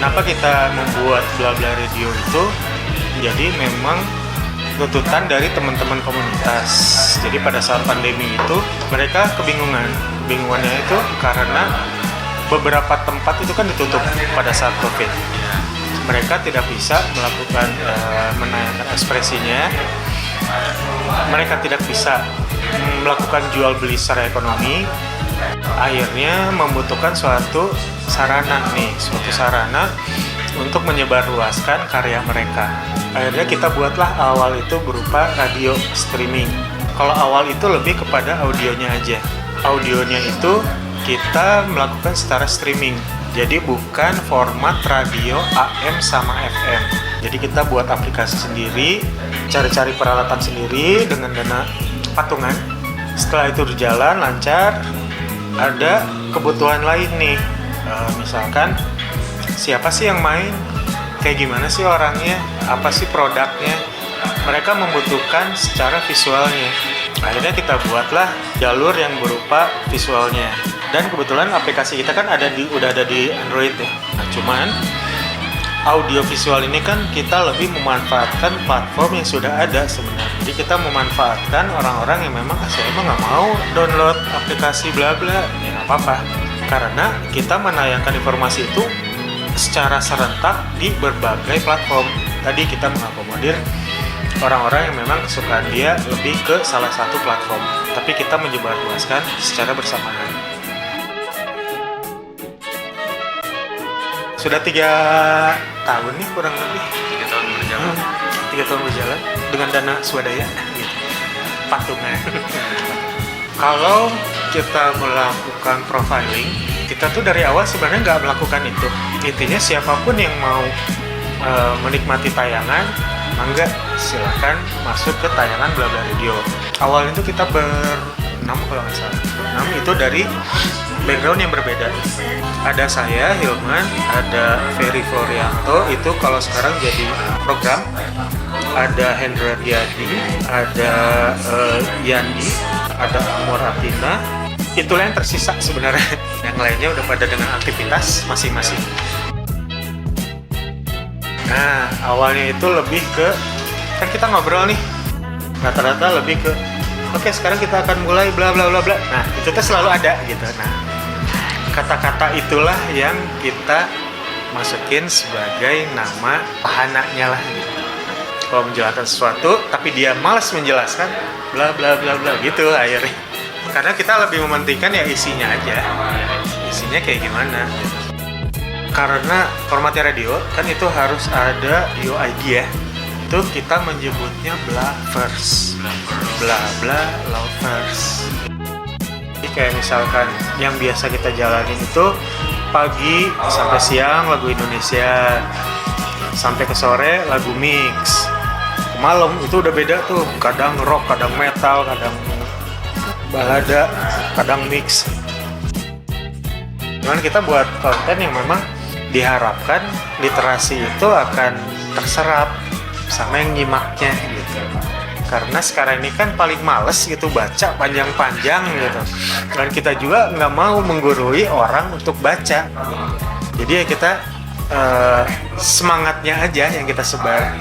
Kenapa kita membuat Bla Bla Radio itu? Jadi memang tuntutan dari teman-teman komunitas. Jadi pada saat pandemi itu mereka kebingungan. Kebingungannya itu karena beberapa tempat itu kan ditutup pada saat COVID. Mereka tidak bisa melakukan menayangkan ekspresinya. Mereka tidak bisa melakukan jual beli secara ekonomi. Akhirnya membutuhkan suatu sarana untuk menyebarluaskan karya mereka. Akhirnya kita buatlah awal itu berupa radio streaming. Kalau awal itu lebih kepada audionya aja. Audionya itu kita melakukan secara streaming. Jadi bukan format radio AM sama FM. Jadi kita buat aplikasi sendiri, cari-cari peralatan sendiri dengan dana patungan. Setelah itu berjalan lancar, ada kebutuhan lain nih. Misalkan siapa sih yang main? Kayak gimana sih orangnya? Apa sih produknya? Mereka membutuhkan secara visualnya. Akhirnya kita buatlah jalur yang berupa visualnya. Dan kebetulan aplikasi kita kan udah ada di Android ya. Nah, cuman audio visual ini kan kita lebih memanfaatkan platform yang sudah ada sebenarnya. Jadi kita memanfaatkan orang-orang yang memang emang nggak mau download aplikasi bla bla, ya nggak apa-apa. Karena kita menayangkan informasi itu secara serentak di berbagai platform. Tadi kita mengakomodir orang-orang yang memang kesukaan dia lebih ke salah satu platform, tapi kita menyebarluaskan secara bersamaan. Sudah 3 tahun nih kurang lebih. 3 tahun berjalan. 3 tahun berjalan dengan dana swadaya, gitu. Patungan. Kalau kita melakukan profiling, kita tuh dari awal sebenarnya nggak melakukan itu. Intinya siapapun yang mau menikmati tayangan, mangga silakan masuk ke tayangan Bla Bla Radio. Awalnya itu kita ber-6 kalau nggak salah. 6 itu dari background yang berbeda. Ada saya, Hilman, ada Ferry Florianto, itu kalau sekarang jadi program. Ada Hendra Diadi, ada Yandi, ada Amor Atina. Itulah yang tersisa sebenarnya. Yang lainnya udah pada dengan aktivitas masing-masing. Nah, awalnya itu lebih ke, kan kita ngobrol nih, rata-rata lebih ke, oke, sekarang kita akan mulai bla bla bla bla. Nah, itu tuh selalu ada gitu. Nah, kata-kata itulah yang kita masukin sebagai nama pahananya lah gitu. Kalau menjelaskan sesuatu tapi dia malas menjelaskan bla bla bla bla gitu akhirnya. Karena kita lebih mementingkan ya isinya aja. Isinya kayak gimana gitu. Karena formatnya radio kan itu harus ada UID ya. Itu kita menyebutnya Blavers. Bla bla lovers. Kayak misalkan yang biasa kita jalanin itu pagi sampai siang lagu Indonesia, sampai ke sore lagu mix, ke malam itu udah beda tuh, kadang rock, kadang metal, kadang balada, kadang mix. Cuman kita buat konten yang memang diharapkan literasi itu akan terserap sama yang nyimaknya gitu. Karena sekarang ini kan paling males gitu baca panjang-panjang gitu. Dan kita juga nggak mau menggurui orang untuk baca. Jadi ya kita semangatnya aja yang kita sebar.